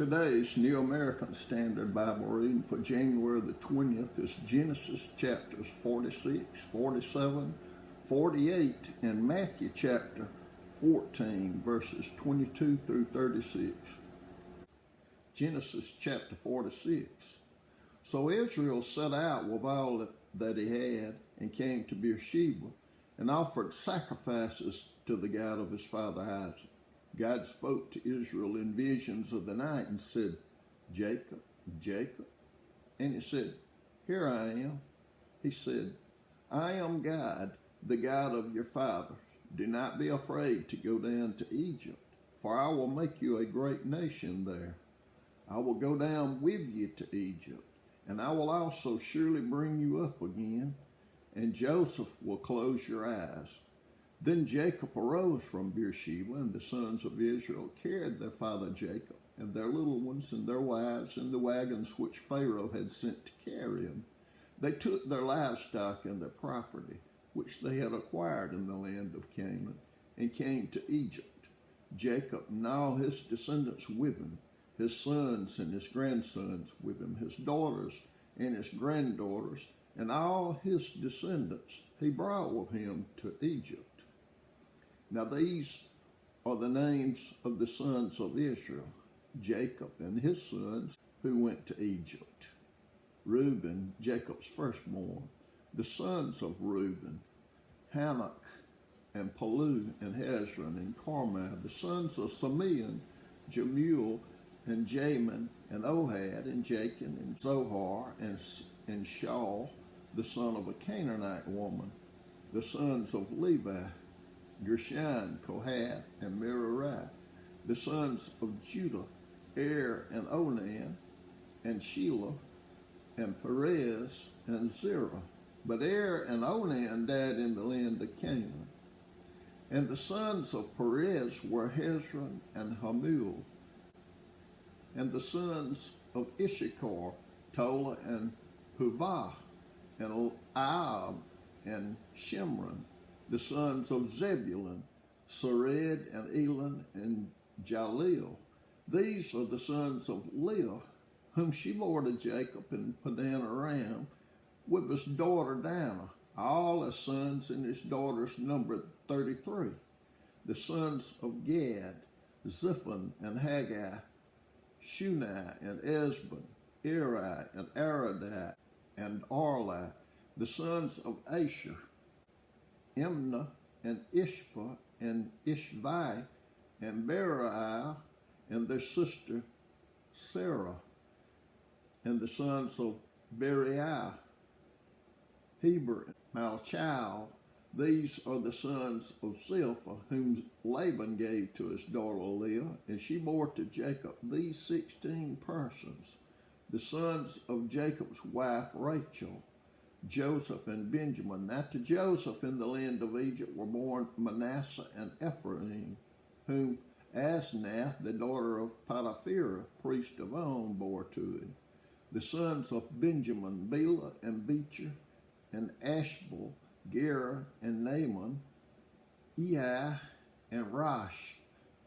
Today's New American Standard Bible reading for January the 20th is Genesis chapters 46, 47, 48, and Matthew chapter 14, verses 22 through 36. Genesis chapter 46. So Israel set out with all that he had and came to Beersheba and offered sacrifices to the God of his father Isaac. God spoke to Israel in visions of the night and said, "Jacob, Jacob." And he said, "Here I am." He said, "I am God, the God of your father. Do not be afraid to go down to Egypt, for I will make you a great nation there. I will go down with you to Egypt, and I will also surely bring you up again, and Joseph will close your eyes." Then Jacob arose from Beersheba, and the sons of Israel carried their father Jacob and their little ones and their wives in the wagons which Pharaoh had sent to carry them. They took their livestock and their property, which they had acquired in the land of Canaan, and came to Egypt. Jacob and all his descendants with him, his sons and his grandsons with him, his daughters and his granddaughters, and all his descendants he brought with him to Egypt. Now these are the names of the sons of Israel, Jacob and his sons who went to Egypt. Reuben, Jacob's firstborn, the sons of Reuben, Hanok and Palu and Hezron and Carmi, the sons of Simeon, Jemuel and Jamin and Ohad and Jachin and Zohar and Shaul, the son of a Canaanite woman, the sons of Levi, Gershon, Kohath, and Merari, the sons of Judah, and Onan, and Shelah, and Perez, and Zerah. But and Onan died in the land of Canaan. And the sons of Perez were Hezron and Hamul. And the sons of Issachar, Tola and Puvah, and Aab, and Shimron. The sons of Zebulun, Sered and Elon and Jaleel. These are the sons of Leah, whom she bore to Jacob in Padan Aram with his daughter Dinah. All his sons and his daughters numbered 33. The sons of Gad, Ziphon and Haggai, Shunai and Esbon, Eri and Aradai and Arli. The sons of Asher, Imnah and Ishva and Ishvi and Beriah and their sister Sarah. And the sons of Beriah, Heber and Malchiel. These are the sons of Zilpah, whom Laban gave to his daughter Leah, and she bore to Jacob these 16 persons. The sons of Jacob's wife Rachel, Joseph and Benjamin. Now to Joseph in the land of Egypt were born Manasseh and Ephraim, whom Asnath, the daughter of Potipharah, priest of On, bore to him. The sons of Benjamin, Bela and Becher, and Ashbel, Gera and Naaman, Ehi and Rosh,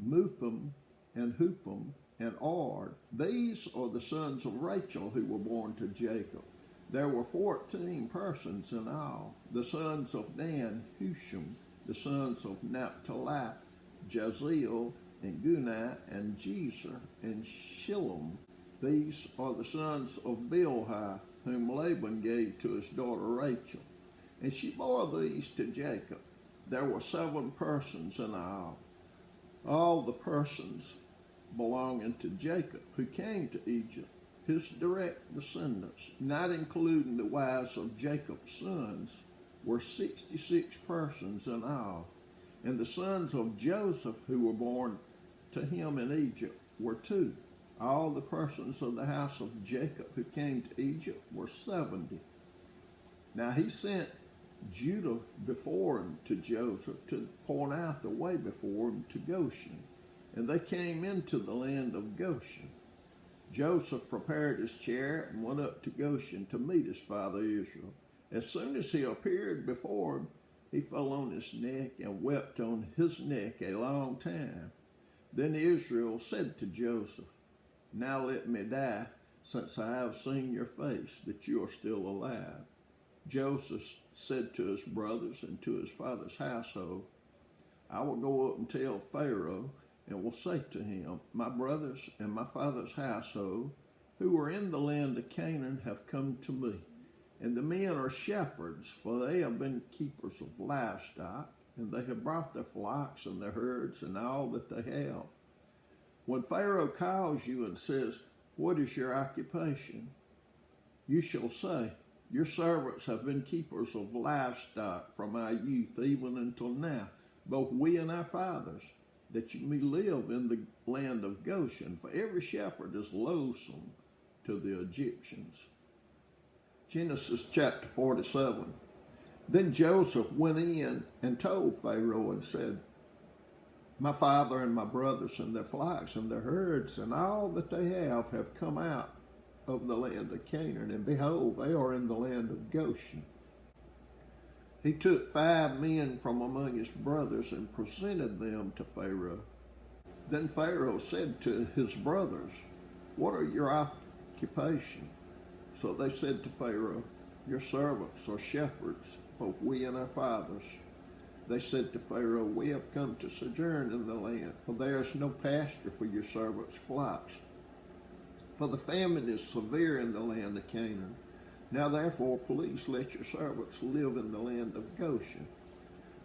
Mupim and Hupim and Ard. These are the sons of Rachel who were born to Jacob. There were 14 persons in all. The sons of Dan, Husham. The sons of Naphtali, Jaziel and Guni and Jezer and Shillem. These are the sons of Bilhah, whom Laban gave to his daughter Rachel. And she bore these to Jacob. There were 7 persons in all the persons belonging to Jacob who came to Egypt, his direct descendants, not including the wives of Jacob's sons, were 66 persons in all. And the sons of Joseph who were born to him in Egypt were 2. All the persons of the house of Jacob who came to Egypt were 70. Now he sent Judah before him to Joseph to point out the way before him to Goshen. And they came into the land of Goshen. Joseph prepared his chariot and went up to Goshen to meet his father Israel. As soon as he appeared before him, he fell on his neck and wept on his neck a long time. Then Israel said to Joseph, Now let me die, since I have seen your face, that you are still alive. Joseph said to his brothers and to his father's household, I will go up and tell Pharaoh, and will say to him, my brothers and my father's household, who are in the land of Canaan, have come to me. And the men are shepherds, for they have been keepers of livestock, and they have brought their flocks and their herds and all that they have. When Pharaoh calls you and says, what is your occupation? You shall say, your servants have been keepers of livestock from our youth even until now, both we and our fathers, that you may live in the land of Goshen, for every shepherd is loathsome to the Egyptians. Genesis chapter 47. Then Joseph went in and told Pharaoh and said, my father and my brothers and their flocks and their herds and all that they have come out of the land of Canaan, and behold, they are in the land of Goshen. He took 5 men from among his brothers and presented them to Pharaoh. Then Pharaoh said to his brothers, what are your occupation? So they said to Pharaoh, your servants are shepherds, both we and our fathers. They said to Pharaoh, we have come to sojourn in the land, for there is no pasture for your servants' flocks. For the famine is severe in the land of Canaan. Now therefore, please let your servants live in the land of Goshen.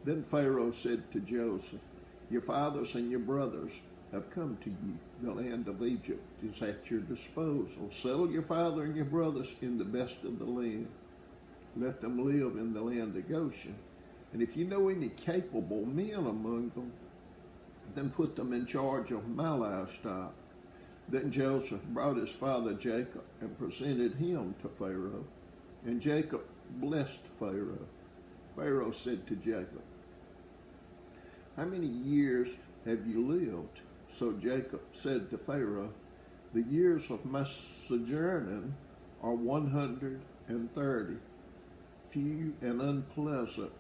Then Pharaoh said to Joseph, your fathers and your brothers have come to you. The land of Egypt is at your disposal. Settle your father and your brothers in the best of the land. Let them live in the land of Goshen. And if you know any capable men among them, then put them in charge of my livestock. Then Joseph brought his father Jacob and presented him to Pharaoh. And Jacob blessed Pharaoh. Pharaoh said to Jacob, how many years have you lived? So Jacob said to Pharaoh, the years of my sojourning are 130. Few and unpleasant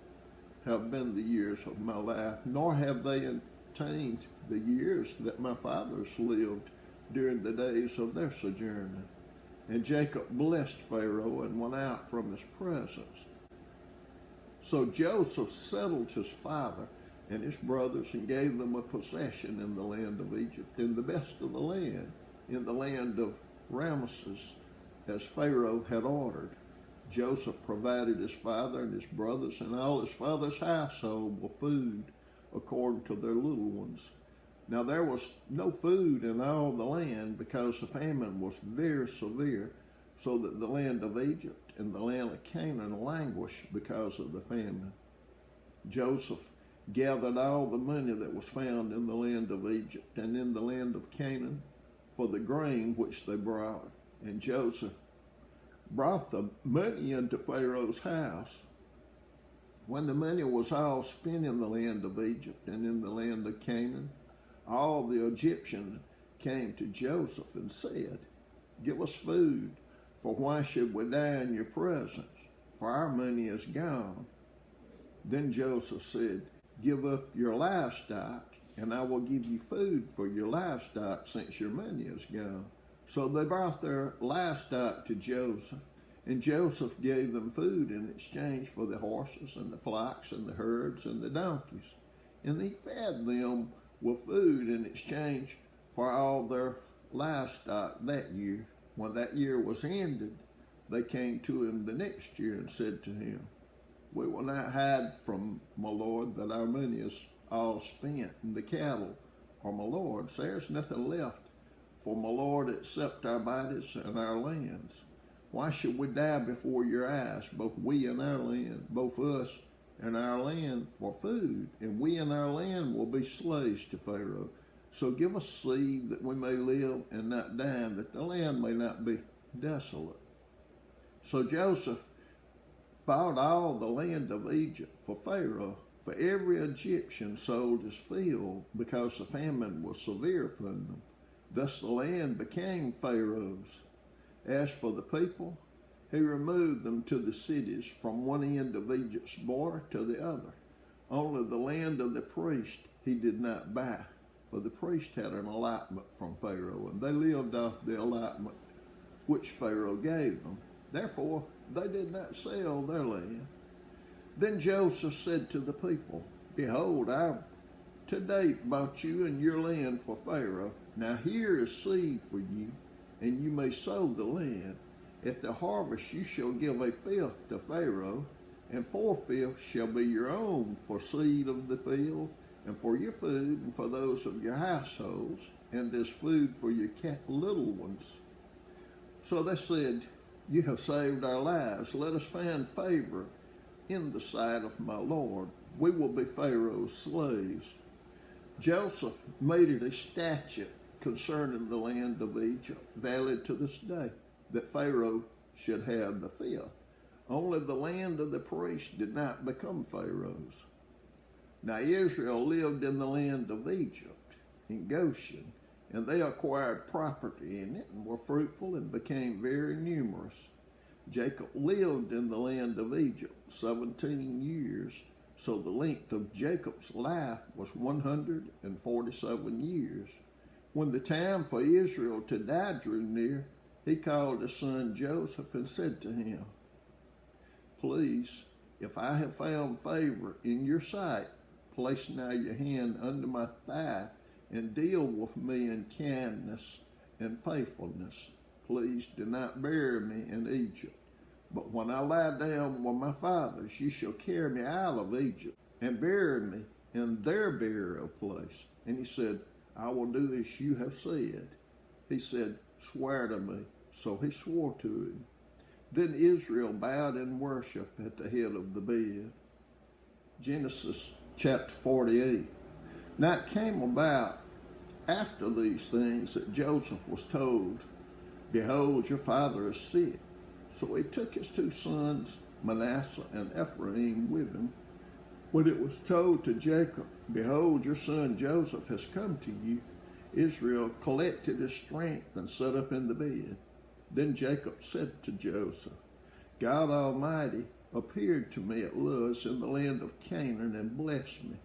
have been the years of my life, nor have they attained the years that my fathers lived during the days of their sojourning. And Jacob blessed Pharaoh and went out from his presence. So Joseph settled his father and his brothers and gave them a possession in the land of Egypt, in the best of the land, in the land of Ramesses, as Pharaoh had ordered. Joseph provided his father and his brothers and all his father's household with food according to their little ones. Now there was no food in all the land, because the famine was very severe, so that the land of Egypt and the land of Canaan languished because of the famine. Joseph gathered all the money that was found in the land of Egypt and in the land of Canaan for the grain which they brought. And Joseph brought the money into Pharaoh's house. When the money was all spent in the land of Egypt and in the land of Canaan, all the Egyptians came to Joseph and said, give us food, for why should we die in your presence? For our money is gone. Then Joseph said, give up your livestock, and I will give you food for your livestock, since your money is gone. So they brought their livestock to Joseph, and Joseph gave them food in exchange for the horses and the flocks and the herds and the donkeys. And he fed them with food in exchange for all their livestock that year. When that year was ended, they came to him the next year and said to him, we will not hide from my Lord that our money is all spent in the cattle, or my Lord's. There's nothing left for my Lord except our bodies and our lands. Why should we die before your eyes, both we and our land, both us and our land, for food? And we and our land will be slaves to Pharaoh. So give us seed that we may live and not die, that the land may not be desolate. So Joseph bought all the land of Egypt for Pharaoh, for every Egyptian sold his field, because the famine was severe upon them. Thus the land became Pharaoh's. As for the people, he removed them to the cities from one end of Egypt's border to the other. Only the land of the priest he did not buy. for the priest had an allotment from Pharaoh, and they lived off the allotment which Pharaoh gave them. Therefore, they did not sell their land. Then Joseph said to the people, Behold, I have to date bought you and your land for Pharaoh. Now here is seed for you, and you may sow the land. At the harvest you shall give a fifth to Pharaoh, and 4/5 shall be your own for seed of the field, and for your food, and for those of your households, and as food for your little ones. So they said, You have saved our lives. Let us find favor in the sight of my Lord. We will be Pharaoh's slaves. Joseph made it a statute concerning the land of Egypt, valid to this day, that Pharaoh should have the fifth. Only the land of the priests did not become Pharaoh's. Now Israel lived in the land of Egypt, in Goshen, and they acquired property in it and were fruitful and became very numerous. Jacob lived in the land of Egypt 17 years, so the length of Jacob's life was 147 years. When the time for Israel to die drew near, he called his son Joseph and said to him, Please, if I have found favor in your sight, place now your hand under my thigh and deal with me in kindness and faithfulness. Please do not bury me in Egypt. But when I lie down with my fathers, you shall carry me out of Egypt and bury me in their burial place. And he said, I will do as you have said. He said, Swear to me. So he swore to him. Then Israel bowed in worship at the head of the bed. Genesis chapter 48. Now it came about after these things that Joseph was told, Behold, your father is sick. So he took his 2 sons, Manasseh and Ephraim, with him. When it was told to Jacob, Behold, your son Joseph has come to you, Israel collected his strength and sat up in the bed. Then Jacob said to Joseph, God Almighty appeared to me at Luz in the land of Canaan and blessed me.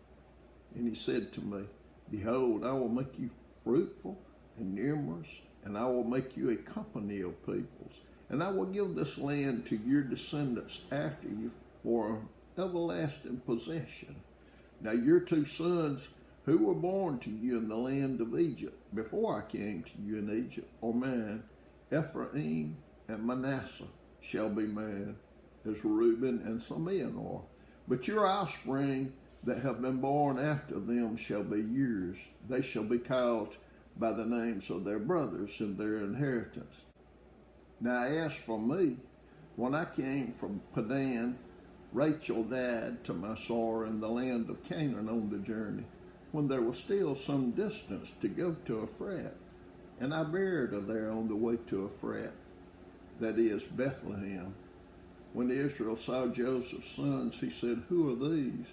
And he said to me, Behold, I will make you fruitful and numerous, and I will make you a company of peoples. And I will give this land to your descendants after you for an everlasting possession. Now your 2 sons who were born to you in the land of Egypt, before I came to you in Egypt, are mine. Ephraim and Manasseh shall be mine, as Reuben and Simeon are. But your offspring that have been born after them shall be yours. They shall be called by the names of their brothers in their inheritance. Now as for me, when I came from Padan, Rachel died to my sorrow in the land of Canaan on the journey, when there was still some distance to go to Ephrath. And I buried her there on the way to Ephrath, that is, Bethlehem. When Israel saw Joseph's sons, he said, Who are these?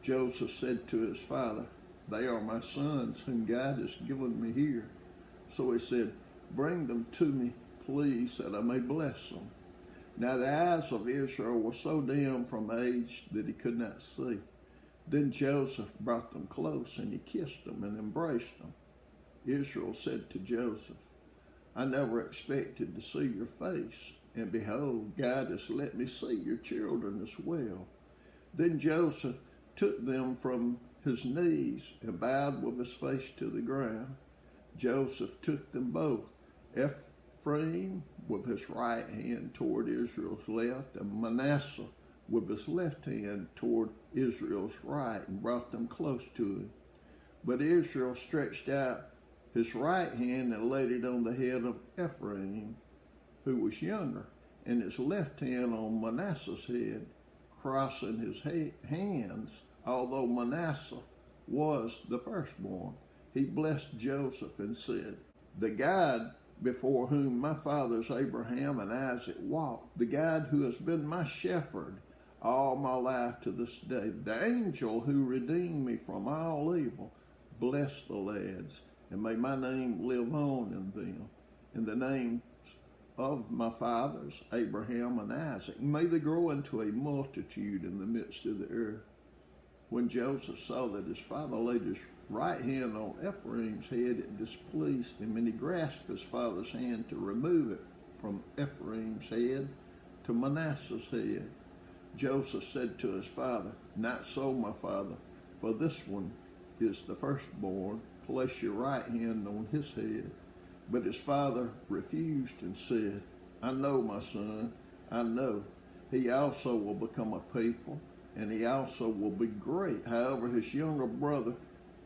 Joseph said to his father, They are my sons, whom God has given me here. So he said, Bring them to me, please, that I may bless them. Now the eyes of Israel were so dim from age that he could not see. Then Joseph brought them close, and he kissed them and embraced them. Israel said to Joseph, I never expected to see your face, and behold, God has let me see your children as well. Then Joseph took them from his knees and bowed with his face to the ground. Joseph took them both, Ephraim with his right hand toward Israel's left, and Manasseh with his left hand toward Israel's right, and brought them close to him. But Israel stretched out his right hand and laid it on the head of Ephraim, who was younger, and his left hand on Manasseh's head, crossing his hands, although Manasseh was the firstborn. He blessed Joseph and said, The God before whom my fathers Abraham and Isaac walked, the God who has been my shepherd all my life to this day, the angel who redeemed me from all evil, bless the lads, and may my name live on in them, in the names of my fathers, Abraham and Isaac. May they grow into a multitude in the midst of the earth. When Joseph saw that his father laid his right hand on Ephraim's head, it displeased him, and he grasped his father's hand to remove it from Ephraim's head to Manasseh's head. Joseph said to his father, "Not so, my father, for this one is the firstborn. Place your right hand on his head." But his father refused and said, "I know, my son, I know. He also will become a people, and he also will be great. However, his younger brother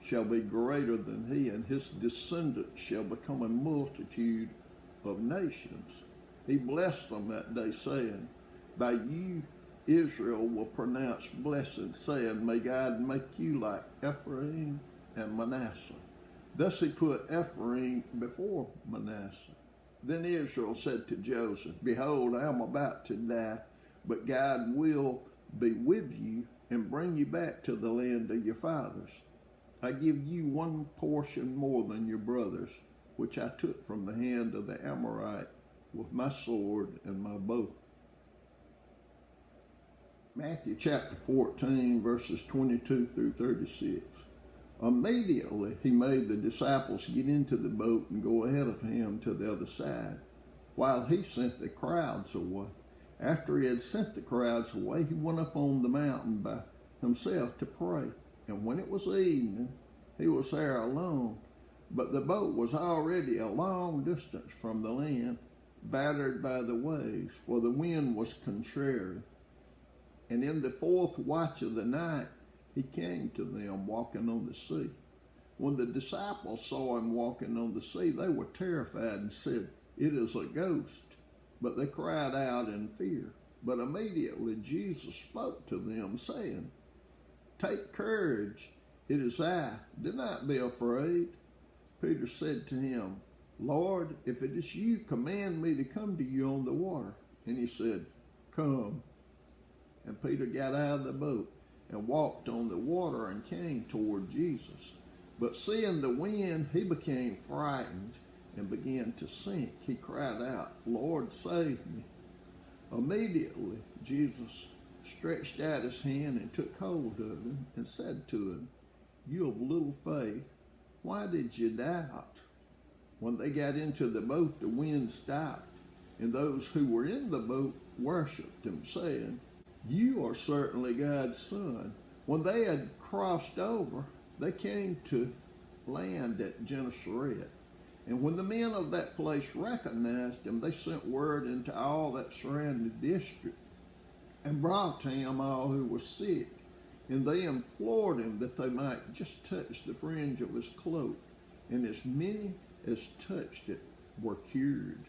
shall be greater than he, and his descendants shall become a multitude of nations." He blessed them that day, saying, "By you Israel will pronounce blessing, saying, May God make you like Ephraim and Manasseh." Thus he put Ephraim before Manasseh. Then Israel said to Joseph, "Behold, I am about to die, but God will be with you and bring you back to the land of your fathers. I give you one portion more than your brothers, which I took from the hand of the Amorite with my sword and my bow." Matthew chapter 14, verses 22 through 36. Immediately he made the disciples get into the boat and go ahead of him to the other side, while he sent the crowds away. After he had sent the crowds away, he went up on the mountain by himself to pray. And when it was evening, he was there alone. But the boat was already a long distance from the land, battered by the waves, for the wind was contrary. And in the fourth watch of the night, he came to them walking on the sea. When the disciples saw him walking on the sea, they were terrified and said, "It is a ghost." But they cried out in fear. But immediately Jesus spoke to them, saying, "Take courage, it is I. Do not be afraid." Peter said to him, "Lord, if it is you, command me to come to you on the water." And he said, "Come." And Peter got out of the boat and walked on the water and came toward Jesus. But seeing the wind, he became frightened and began to sink. He cried out, "Lord, save me." Immediately Jesus stretched out his hand and took hold of him and said to him, "You of little faith, why did you doubt?" When they got into the boat, the wind stopped, and those who were in the boat worshipped him, saying, "You are certainly God's Son." When they had crossed over, they came to land at Gennesaret. And when the men of that place recognized him, they sent word into all that surrounding district and brought to him all who were sick. And they implored him that they might just touch the fringe of his cloak. And as many as touched it were cured.